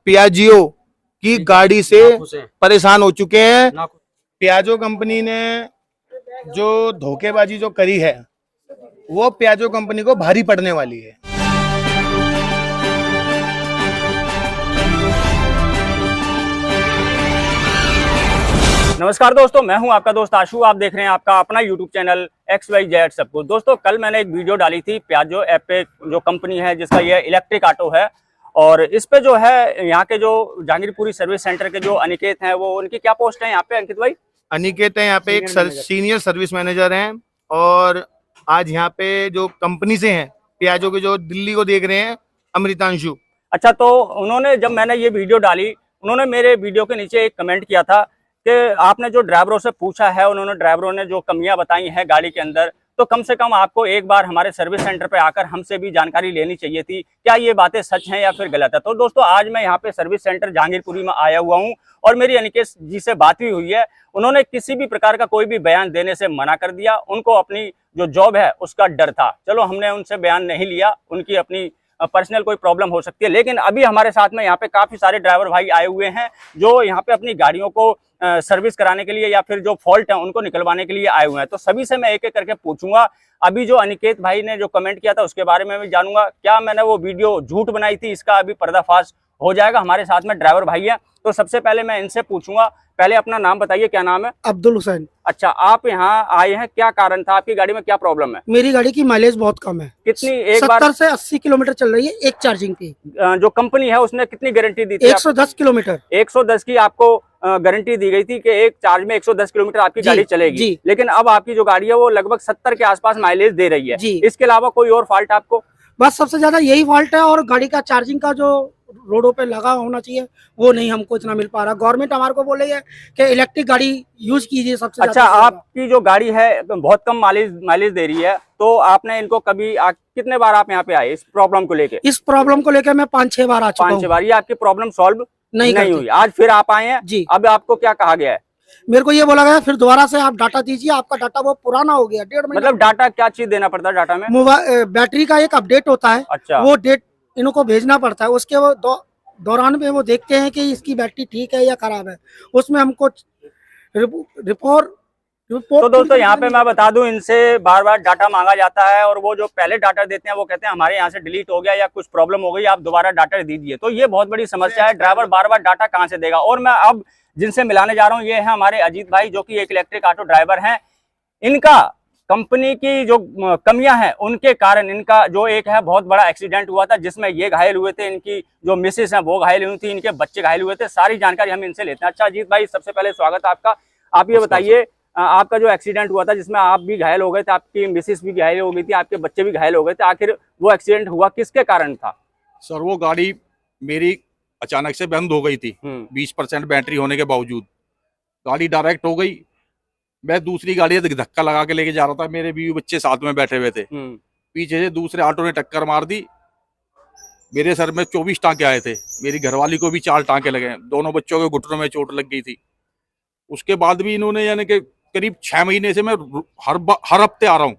Piaggio की गाड़ी से परेशान हो चुके हैं। पियाजो कंपनी ने जो धोखेबाजी जो करी है वो पियाजो कंपनी को भारी पड़ने वाली है। नमस्कार दोस्तों, मैं हूं आपका दोस्त आशु। आप देख रहे हैं आपका अपना YouTube चैनल XYZ सब कुछ। दोस्तों, कल मैंने एक वीडियो डाली थी पियाजो ऐप पे, जो कंपनी है जिसका ये इलेक्ट्रिक ऑटो है, और इस पे जो है यहाँ के जो जहांगीरपुरी सर्विस सेंटर के जो अनिकेत हैं, वो उनकी क्या पोस्ट है यहाँ पे अंकित भाई? अनिकेत है यहाँ पे एक सीनियर सर्विस मैनेजर हैं, और आज यहाँ पे जो कंपनी से हैं पियाजो के, जो दिल्ली को देख रहे हैं, अमृतांशु। अच्छा, तो उन्होंने, जब मैंने ये वीडियो डाली, उन्होंने मेरे वीडियो के नीचे एक कमेंट किया था कि आपने जो ड्राइवरों से पूछा है, उन्होंने ड्राइवरों ने जो कमियां बताई हैं गाड़ी के अंदर, तो कम से कम आपको एक बार हमारे सर्विस सेंटर पे आकर हमसे भी जानकारी लेनी चाहिए थी। क्या ये बातें सच हैं या फिर गलत है? तो दोस्तों, आज मैं यहाँ पे सर्विस सेंटर जहांगीरपुरी में आया हुआ हूँ और मेरी अनिकेत जी से बात भी हुई है। उन्होंने किसी भी प्रकार का कोई भी बयान देने से मना कर दिया। उनको अपनी जो जॉब है उसका डर था। चलो, हमने उनसे बयान नहीं लिया, उनकी अपनी पर्सनल कोई प्रॉब्लम हो सकती है। लेकिन अभी हमारे साथ में यहाँ पे काफी सारे ड्राइवर भाई आए हुए हैं जो यहाँ पे अपनी गाड़ियों को सर्विस कराने के लिए या फिर जो फॉल्ट है उनको निकलवाने के लिए आए हुए हैं। तो सभी से मैं एक एक करके पूछूंगा। अभी जो अनिकेत भाई ने जो कमेंट किया था उसके बारे में भी जानूंगा। क्या मैंने वो वीडियो झूठ बनाई थी, इसका अभी पर्दाफाश हो जाएगा। हमारे साथ में ड्राइवर भाई है, तो सबसे पहले मैं इनसे पूछूंगा। पहले अपना नाम बताइए, क्या नाम है? अब्दुल हुसैन। अच्छा, आप यहाँ आए हैं, क्या कारण था? आपकी गाड़ी में क्या प्रॉब्लम है? मेरी गाड़ी की माइलेज बहुत कम है। कितनी? एक 70 से 80 किलोमीटर चल रही है एक चार्जिंग की। जो कंपनी है उसने कितनी गारंटी दी थी? 110 किलोमीटर। 110 की आपको गारंटी दी गई थी कि एक चार्ज में 110 किलोमीटर आपकी गाड़ी चलेगी। लेकिन अब आपकी जो गाड़ी है वो लगभग 70 के आसपास माइलेज दे रही है। इसके अलावा कोई और फॉल्ट आपको? बस सबसे ज्यादा यही फॉल्ट है, और गाड़ी का चार्जिंग का जो रोडों पे लगा होना चाहिए वो नहीं हमको इतना मिल पा रहा। गवर्नमेंट हमारे को बोल रही है कि इलेक्ट्रिक गाड़ी यूज कीजिए सबसे अच्छा, आपकी जो गाड़ी है बहुत कम माइलेज दे रही है, तो आपने इनको कभी कितने बार आप यहाँ पे आए इस प्रॉब्लम को लेके? इस प्रॉब्लम को लेकर मैं 5-6 बार आ चुका हूँ। 5-6 बार? ये आपकी प्रॉब्लम सॉल्व नहीं हुई, आज फिर आप आए हैं जी। अब आपको क्या कहा गया है? मेरे को ये बोला गया फिर दोबारा से आप डाटा दीजिए, आपका डाटा वो पुराना हो गया 1.5 महीना। मतलब डाटा क्या चीज देना पड़ता है डाटा में? बैटरी का एक अपडेट होता है। अच्छा। वो डेट इनको भेजना पड़ता है। उसके वो दौरान में वो देखते हैं कि इसकी बैटरी ठीक है या खराब है। उसमें हमको रिपोर्ट। तो दोस्तों, यहाँ पे मैं बता दूं, इनसे बार बार डाटा मांगा जाता है, और वो जो पहले डाटा देते हैं वो कहते हैं हमारे यहाँ से डिलीट हो गया या कुछ प्रॉब्लम हो गई, आप दोबारा डाटा दीजिए। तो ये बहुत बड़ी समस्या है। ड्राइवर बार बार डाटा कहाँ से देगा? और मैं अब जिनसे मिलाने जा रहा हूँ, ये है हमारे अजीत भाई, जो कि एक इलेक्ट्रिक ऑटो ड्राइवर हैं। इनका कंपनी की जो कमियां हैं उनके कारण इनका जो एक है बहुत बड़ा एक्सीडेंट हुआ था, जिसमें ये घायल हुए थे, इनकी जो मिसेस हैं वो घायल हुई थी, इनके बच्चे घायल हुए थे। सारी जानकारी हम इनसे लेते हैं। अच्छा अजीत भाई, सबसे पहले स्वागत आपका। आप ये बताइए, आपका जो एक्सीडेंट हुआ था जिसमें आप भी घायल हो गए थे, आपकी मिसेस भी घायल हो गई थी, आपके बच्चे भी घायल हो गए थे, आखिर वो एक्सीडेंट हुआ किसके कारण था? सर, वो गाड़ी मेरी अचानक से बंद हो गई थी। 20% बैटरी होने के बावजूद गाड़ी डायरेक्ट हो गई। मैं दूसरी गाड़ी धक्का लगा के लेके जा रहा था, मेरे बीवी बच्चे साथ में बैठे हुए थे। पीछे से दूसरे ऑटो ने टक्कर मार दी। मेरे सर में 24 टांके आए थे, मेरी घरवाली को भी 4 टांके लगे। दोनों बच्चों के घुटनों में चोट लग गई थी। उसके बाद भी इन्होंने, यानी कि करीब 6 महीने से मैं हर हफ्ते आ रहा हूँ,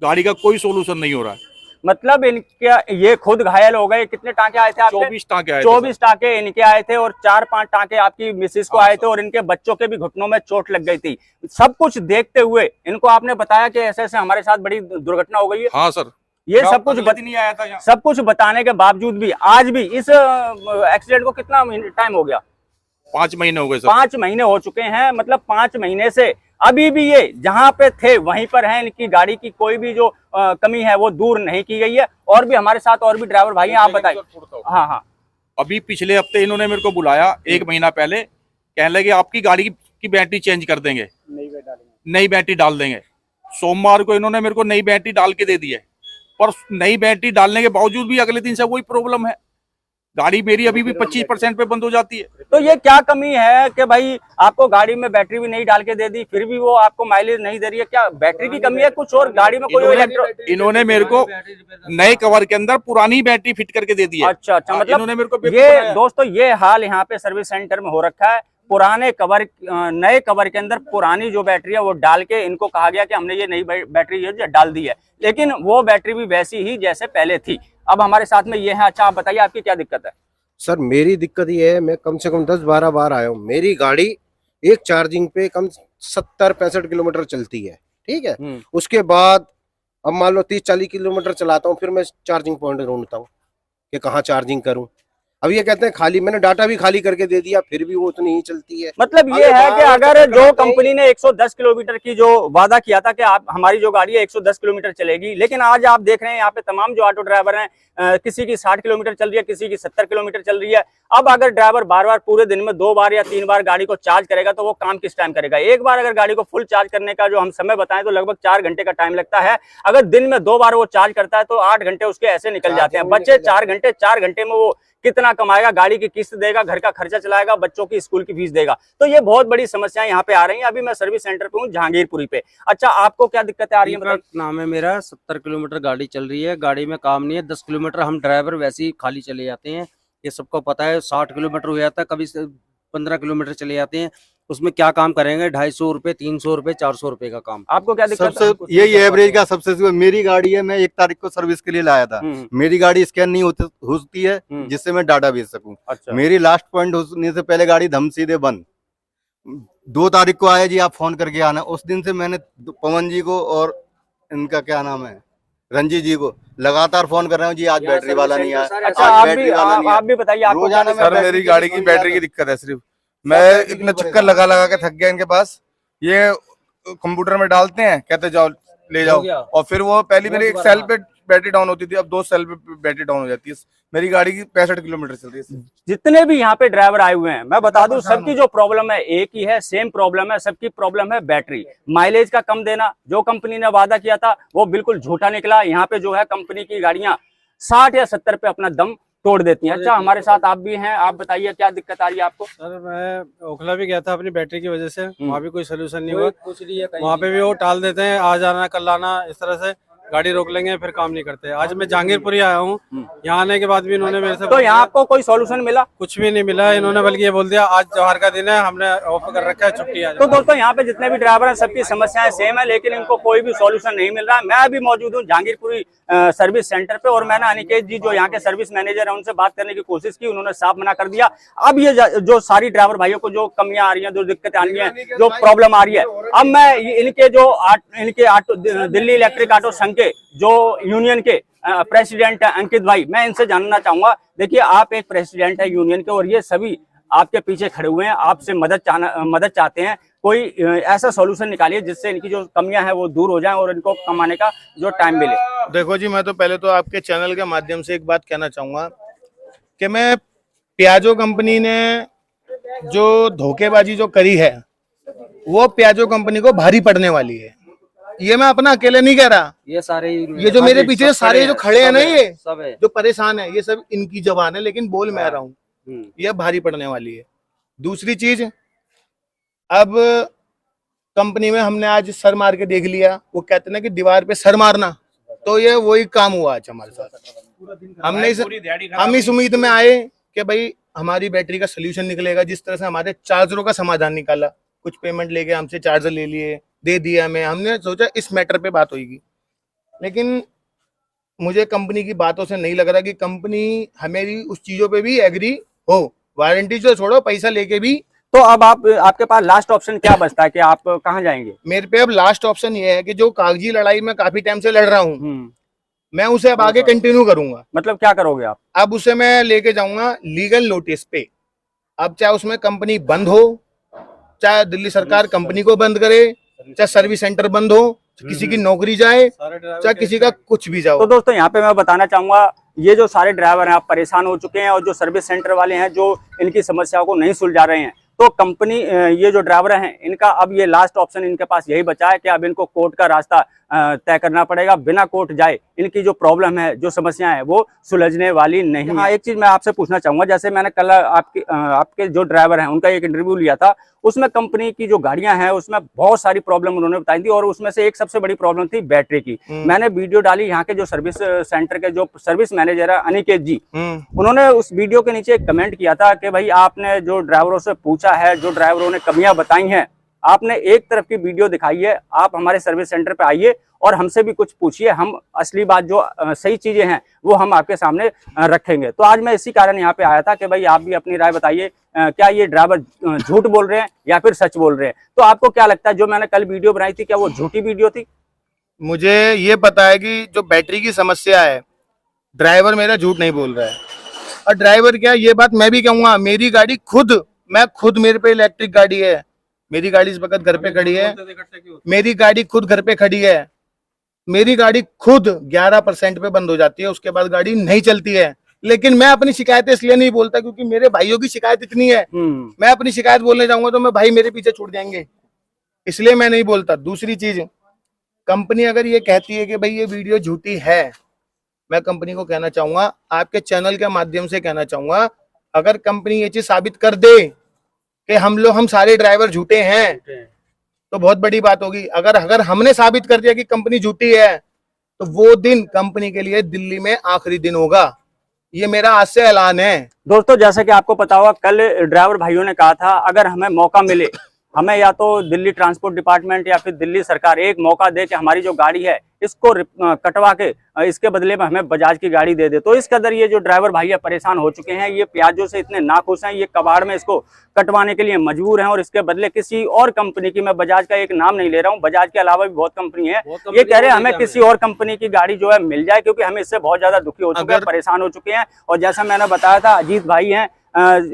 गाड़ी का कोई सोल्यूशन नहीं हो रहा है। मतलब इनके ये खुद घायल हो गए। कितने टांके आए थे आपके? 24 टांके आए थे। 24 टांके इनके आए थे, और 4-5 टांके आपकी मिसेस को आए थे, और इनके बच्चों के भी घुटनों में चोट लग गई थी। सब कुछ देखते हुए इनको आपने बताया कि ऐसे ऐसे हमारे साथ बड़ी दुर्घटना हो गई है? हाँ सर, ये सब कुछ नहीं आया था। सब कुछ बताने के बावजूद भी आज भी इस एक्सीडेंट को कितना टाइम हो गया? 5 महीने हो गए सर। 5 महीने हो चुके हैं। मतलब 5 महीने से अभी भी ये जहां पे थे वहीं पर हैं। इनकी गाड़ी की कोई भी जो कमी है वो दूर नहीं की गई है। और भी हमारे साथ और भी ड्राइवर भाई हैं, आप बताइए। हाँ हाँ। अभी पिछले हफ्ते इन्होंने मेरे को बुलाया, 1 महीना पहले, कहने लगे आपकी गाड़ी की बैटरी चेंज कर देंगे, नई बैटरी डाल देंगे। सोमवार को इन्होंने मेरे को नई बैटरी डाल के दे दी है, पर नई बैटरी डालने के बावजूद भी अगले दिन से वही प्रॉब्लम है। गाड़ी मेरी अभी भी 25% पे बंद हो जाती है। तो ये क्या कमी है कि भाई आपको गाड़ी में बैटरी भी नहीं डाल के दे दी, फिर भी वो आपको माइलेज नहीं दे रही है? क्या बैटरी की कमी है कुछ, और गाड़ी में कोई इन्होंने मेरे को नए कवर के अंदर पुरानी बैटरी फिट करके दे दी है। अच्छा, मतलब इन्होंने मेरे को ये दोस्तों ये हाल यहाँ पे सर्विस सेंटर में हो रखा है। पुराने कवर, नए कवर के अंदर पुरानी जो बैटरी है वो डाल के इनको कहा गया कि हमने ये नई बैटरी जो डाल दी है, लेकिन वो बैटरी भी वैसी ही जैसे पहले थी। अब हमारे साथ में ये है। अच्छा, आप बताइए आपकी क्या दिक्कत है? सर मेरी दिक्कत ये है, मैं कम से कम 10-12 बार आया हूँ। मेरी गाड़ी एक चार्जिंग पे कम 70-65 किलोमीटर चलती है, ठीक है। उसके बाद अब मान लो 30-40 किलोमीटर चलाता हूँ, फिर मैं चार्जिंग पॉइंट ढूंढता हूँ कि कहाँ चार्जिंग करूँ। अब ये कहते हैं खाली, मैंने डाटा भी खाली करके दे दिया, फिर भी वो उतनी ही चलती है। मतलब ये है कि अगर जो कंपनी ने 110 किलोमीटर की जो वादा किया था कि आप हमारी जो गाड़ी है 110 किलोमीटर चलेगी, लेकिन आज आप देख रहे हैं यहाँ पे तमाम जो ऑटो ड्राइवर हैं किसी की 60 किलोमीटर चल रही है, किसी की 70 किलोमीटर चल रही है। अब अगर ड्राइवर बार बार पूरे दिन में 2 बार या 3 बार गाड़ी को चार्ज करेगा तो वो काम किस टाइम करेगा। एक बार अगर गाड़ी को फुल चार्ज करने का जो हम समय बताएं तो लगभग 4 घंटे का टाइम लगता है। अगर दिन में 2 बार वो चार्ज करता है तो 8 घंटे उसके ऐसे निकल जाते हैं। बच्चे 4 घंटे में वो कितना कमाएगा, गाड़ी की किस्त देगा, घर का खर्चा चलाएगा, बच्चों की स्कूल की फीस देगा। तो ये बहुत बड़ी समस्याएं यहाँ पे आ रही हैं। अभी मैं सर्विस सेंटर पे हूँ जहांगीरपुरी पे। अच्छा, आपको क्या दिक्कतें आ रही है? नाम है मेरा, 70 किलोमीटर गाड़ी चल रही है, गाड़ी में काम नहीं है। 10 किलोमीटर हम ड्राइवर वैसे ही खाली चले जाते हैं, ये सबको पता है। 60 किलोमीटर हो जाता है, कभी 15 किलोमीटर चले जाते हैं, उसमें क्या काम करेंगे? 250 रुपए, 300 रुपए, 400 रुपए का काम। आपको क्या दिक्कत? सबसे यही एवरेज का सबसे मेरी गाड़ी है, मैं 1 तारीख को सर्विस के लिए लाया था। मेरी गाड़ी स्कैन नहीं होती है जिससे मैं डाटा भेज सकूं। अच्छा। मेरी लास्ट पॉइंट होने से पहले गाड़ी धम सीधे बंद। 2 तारीख को आया जी, आप फोन करके आना। उस दिन से मैंने पवन जी को और इनका क्या नाम है, रंजीत जी को लगातार फोन कर रहा हूँ जी, आज बैटरी वाला नहीं आया। अच्छा, आप भी बताइए आपको क्या? सर मेरी गाड़ी की बैटरी की दिक्कत है सिर्फ। मैं इतने चक्कर लगा लगा के थक गया इनके पास। ये कंप्यूटर में डालते हैं, कहते जाओ ले जाओ, और फिर वो पहले मेरी एक सेल पे बैटरी डाउन होती थी, अब 2 सेल पे बैटरी डाउन हो जाती है। मेरी गाड़ी की 65 किलोमीटर चल रही है। जितने भी यहाँ पे ड्राइवर आए हुए हैं, मैं बता दूं सबकी जो प्रॉब्लम है एक ही है, सेम प्रॉब्लम है। सबकी प्रॉब्लम है बैटरी, माइलेज का कम देना। जो कंपनी ने वादा किया था वो बिल्कुल झूठा निकला। यहाँ पे जो है कंपनी की गाड़ियां 60 या 70 पे अपना दम तोड़ देती हैं। अच्छा, हमारे साथ आप भी हैं, आप बताइए क्या दिक्कत आ रही है आपको? सर मैं ओखला भी गया था अपनी बैटरी की वजह से, वहाँ भी कोई सोल्यूशन नहीं हुआ। वहाँ पे भी वो टाल देते हैं, आज आना कल आना, इस तरह से गाड़ी रोक लेंगे फिर काम नहीं करते। आज मैं जहांगीरपुरी आया हूँ, यहाँ आने के बाद भी इन्होंने मेरे से तो यहाँ आपको कोई सॉल्यूशन मिला? कुछ भी नहीं मिला। इन्होंने बल्कि ये बोल दिया आज त्योहार का दिन है, हमने ऑफ कर रखा है, छुट्टी आ जाए। तो दोस्तों यहाँ पे जितने भी ड्राइवर हैं सबकी समस्याएं सेम है, लेकिन इनको कोई भी सॉल्यूशन नहीं मिल रहा है। मैं अभी मौजूद हूँ जहांगीरपुरी सर्विस सेंटर पे और मैंने अनिकेत जी जो यहाँ के सर्विस मैनेजर है उनसे बात करने की कोशिश की, उन्होंने साफ मना कर दिया। अब ये जो सारी ड्राइवर भाइयों को जो कमियां आ रही हैं, जो दिक्कतें आ रही हैं, जो प्रॉब्लम आ रही है, अब मैं इनके ऑटो दिल्ली इलेक्ट्रिक ऑटो संघ के जो यूनियन के प्रेसिडेंट है अंकित भाई, मैं इनसे जानना चाहूंगा। देखिए, आप एक प्रेसिडेंट है यूनियन के और ये सभी आपके पीछे खड़े हुए हैं, आपसे मदद चाहते हैं। कोई ऐसा सॉल्यूशन निकालिए जिससे इनकी जो कमियां हैं वो दूर हो जाएं और इनको कमाने का जो टाइम मिले। देखो जी, मैं तो पहले तो आपके चैनल के माध्यम से एक बात कहना चाहूंगा कि मैं पियाजो कंपनी ने जो धोखेबाजी जो करी है वो पियाजो कंपनी को भारी पड़ने वाली है। ये मैं अपना अकेले नहीं कह रहा, ये जो मेरे पीछे सारे जो खड़े हैं ना, ये सब है जो परेशान है, ये सब इनकी जबान है, लेकिन बोल मैं रहा हूँ ये भारी पड़ने वाली है। दूसरी चीज, अब कंपनी में हमने आज सर मार के देख लिया। वो कहते ना कि दीवार पे सर मारना, तो ये वही काम हुआ आज हमारे साथ। हम इस उम्मीद में आए कि भाई हमारी बैटरी का सोल्यूशन निकलेगा। जिस तरह से हमारे चार्जरों का समाधान निकाला, कुछ पेमेंट लेके हमसे चार्जर ले लिए, दे दिया हमें, हमने सोचा इस मैटर पे बात होगी। लेकिन मुझे कंपनी की बातों से नहीं लग रहा कि कंपनी हमें उस चीजों पे भी एग्री हो। वारंटी जो छोड़ो, पैसा लेके भी। तो अब आपके पास लास्ट ऑप्शन क्या बचता है कि आप कहाँ जाएंगे? मेरे पे अब लास्ट ऑप्शन ये है कि जो कागजी लड़ाई में काफी टाइम से लड़ रहा हूँ, मैं उसे अब आगे कंटिन्यू करूंगा। मतलब क्या करोगे आप? अब उसे मैं लेके जाऊंगा लीगल नोटिस पे। अब चाहे उसमें कंपनी बंद हो, चाहे दिल्ली सरकार कंपनी को बंद करे, चाहे सर्विस सेंटर बंद हो, किसी की नौकरी जाए, चाहे किसी का कुछ भी जाओ। तो दोस्तों यहाँ पे मैं बताना चाहूंगा, ये जो सारे ड्राइवर हैं आप परेशान हो चुके हैं और जो सर्विस सेंटर वाले हैं जो इनकी समस्याओं को नहीं सुलझा रहे हैं, तो कंपनी ये जो ड्राइवर हैं इनका अब ये लास्ट ऑप्शन इनके पास यही बचा है कि अब इनको कोर्ट का रास्ता तय करना पड़ेगा। बिना कोर्ट जाए इनकी जो प्रॉब्लम है, जो समस्याएं हैं, वो सुलझने वाली नहीं। हाँ, एक चीज मैं आपसे पूछना चाहूंगा, जैसे मैंने कल आपके जो ड्राइवर हैं उनका एक इंटरव्यू लिया था, उसमें कंपनी की जो गाड़ियां हैं उसमें बहुत सारी प्रॉब्लम उन्होंने बताई थी और उसमें से एक सबसे बड़ी प्रॉब्लम थी बैटरी की। मैंने वीडियो डाली, यहाँ के जो सर्विस सेंटर के जो सर्विस मैनेजर है अनिकेत जी, उन्होंने उस वीडियो के नीचे एक कमेंट किया था कि भाई आपने जो ड्राइवरों से पूछा है, जो ड्राइवरों ने कमियां बताई हैं, आपने एक तरफ की वीडियो दिखाई है। आप हमारे सर्विस सेंटर पे आइए और हमसे भी कुछ पूछिए, हम असली बात जो सही चीजें हैं वो हम आपके सामने रखेंगे। तो आज मैं इसी कारण यहाँ पे आया था कि भाई आप भी अपनी राय बताइए, क्या ये ड्राइवर झूठ बोल रहे हैं या फिर सच बोल रहे हैं। तो आपको क्या लगता है जो मैंने कल वीडियो बनाई थी, क्या वो झूठी वीडियो थी? मुझे ये पता है कि जो बैटरी की समस्या है, ड्राइवर मेरा झूठ नहीं बोल रहा है। और ड्राइवर क्या, ये बात मैं भी कहूंगा, मेरी गाड़ी मैं खुद मेरे पे इलेक्ट्रिक गाड़ी है, मेरी गाड़ी इस वक्त घर पे खड़ी है, मेरी गाड़ी खुद घर पे खड़ी है, मेरी गाड़ी खुद 11% पे बंद हो जाती है, उसके बाद गाड़ी नहीं चलती है। लेकिन मैं अपनी शिकायतें इसलिए नहीं बोलता क्योंकि मेरे भाइयों की शिकायत इतनी है, मैं अपनी शिकायत बोलने जाऊंगा तो मैं भाई मेरे पीछे छूट जाएंगे, इसलिए मैं नहीं बोलता। दूसरी चीज, कंपनी अगर ये कहती है कि भाई ये वीडियो झूठी है, मैं कंपनी को कहना चाहूंगा, आपके चैनल के माध्यम से कहना चाहूंगा, अगर कंपनी ये चीज साबित कर दे कि हम सारे ड्राइवर झूठे हैं तो बहुत बड़ी बात होगी। अगर हमने साबित कर दिया कि कंपनी झूठी है तो वो दिन कंपनी के लिए दिल्ली में आखिरी दिन होगा, ये मेरा आज से ऐलान है। दोस्तों, जैसा कि आपको पता होगा, कल ड्राइवर भाइयों ने कहा था अगर हमें मौका मिले, हमें या तो दिल्ली ट्रांसपोर्ट डिपार्टमेंट या फिर दिल्ली सरकार एक मौका दे कि हमारी जो गाड़ी है इसको कटवा के इसके बदले में हमें बजाज की गाड़ी दे दे। तो इस कदर ये जो ड्राइवर भाई है परेशान हो चुके हैं, ये प्याजों से इतने नाखुश हैं, ये कबाड़ में इसको कटवाने के लिए मजबूर हैं और इसके बदले किसी और कंपनी की, मैं बजाज का एक नाम नहीं ले रहा हूँ, बजाज के अलावा भी बहुत कंपनी है, ये कह रहे हैं हमें किसी और कंपनी की गाड़ी जो है मिल जाए, क्योंकि हम इससे बहुत ज्यादा दुखी हो चुके हैं, परेशान हो चुके हैं। और जैसा मैंने बताया था, अजीत भाई हैं,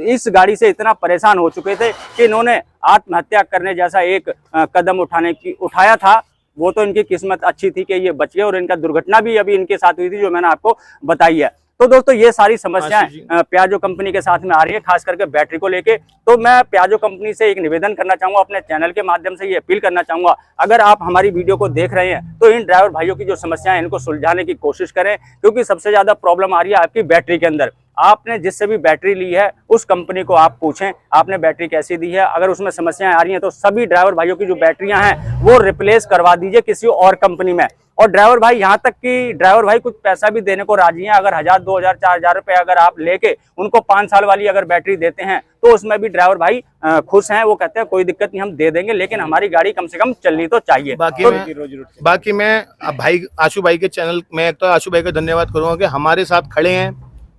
इस गाड़ी से इतना परेशान हो चुके थे कि इन्होंने आत्महत्या करने जैसा एक कदम उठाया था। वो तो इनकी किस्मत अच्छी थी कि ये बच गए, और इनका दुर्घटना भी अभी इनके साथ हुई थी जो मैंने आपको बताई है। तो दोस्तों, ये सारी समस्याएं प्याजो कंपनी के साथ में आ रही है, खास करके बैटरी को लेके। तो मैं प्याजो कंपनी से एक निवेदन करना चाहूंगा, अपने चैनल के माध्यम से ये अपील करना चाहूंगा, अगर आप हमारी वीडियो को देख रहे हैं तो इन ड्राइवर भाइयों की जो समस्याएं हैं इनको सुलझाने की कोशिश करें, क्योंकि सबसे ज्यादा प्रॉब्लम आ रही है आपकी बैटरी के अंदर। आपने जिससे भी बैटरी ली है उस कंपनी को आप पूछें आपने बैटरी कैसी दी है, अगर उसमें समस्याएं आ रही हैं तो सभी ड्राइवर भाइयों की जो बैटरियां हैं वो रिप्लेस करवा दीजिए किसी और कंपनी में। और ड्राइवर भाई, यहाँ तक कि ड्राइवर भाई कुछ पैसा भी देने को राजी हैं, अगर 1000, 2000, 4000 रुपए अगर आप लेके उनको 5 साल वाली अगर बैटरी देते हैं तो उसमें भी ड्राइवर भाई खुश हैं, वो कहते हैं कोई दिक्कत नहीं, हम दे देंगे, लेकिन हमारी गाड़ी कम से कम चलनी तो चाहिए। बाकी मैं भाई आशु भाई के चैनल में तो आशु भाई का धन्यवाद करूंगा कि हमारे साथ खड़े हैं।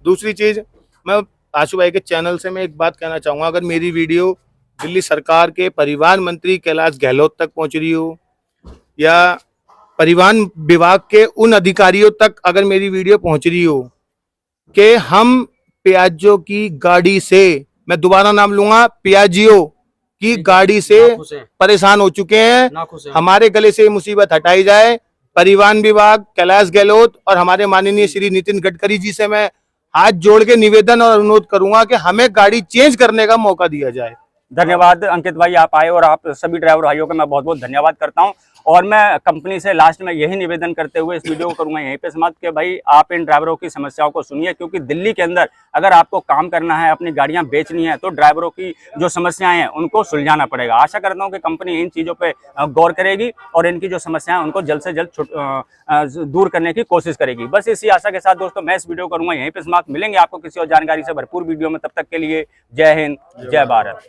दूसरी चीज, मैं आशु भाई के चैनल से मैं एक बात कहना चाहूंगा, अगर मेरी वीडियो दिल्ली सरकार के परिवहन मंत्री कैलाश गहलोत तक पहुंच रही हो या परिवहन विभाग के उन अधिकारियों तक अगर मेरी वीडियो पहुंच रही हो कि हम पियाजो की गाड़ी से, मैं दोबारा नाम लूंगा, पियाजियो की गाड़ी से परेशान हो चुके हैं, हमारे गले से मुसीबत हटाई जाए। परिवहन विभाग, कैलाश गहलोत और हमारे माननीय श्री नितिन गडकरी जी से मैं हाथ जोड़ के निवेदन और अनुरोध करूंगा कि हमें गाड़ी चेंज करने का मौका दिया जाए। धन्यवाद अंकित भाई, आप आए, और आप सभी ड्राइवर भाइयों का मैं बहुत बहुत धन्यवाद करता हूं। और मैं कंपनी से लास्ट में यही निवेदन करते हुए इस वीडियो को करूंगा यहीं पे समाप्त कि भाई आप इन ड्राइवरों की समस्याओं को सुनिए, क्योंकि दिल्ली के अंदर अगर आपको काम करना है, अपनी गाड़ियां बेचनी है, तो ड्राइवरों की जो समस्याएं हैं उनको सुलझाना पड़ेगा। आशा करता हूं कि कंपनी इन चीज़ों पर गौर करेगी और इनकी जो समस्याएं उनको जल्द से जल्द दूर करने की कोशिश करेगी। बस इसी आशा के साथ दोस्तों मैं इस वीडियो को करूंगा यहीं पर समाप्त। मिलेंगे आपको किसी और जानकारी से भरपूर वीडियो में, तब तक के लिए जय हिंद, जय भारत।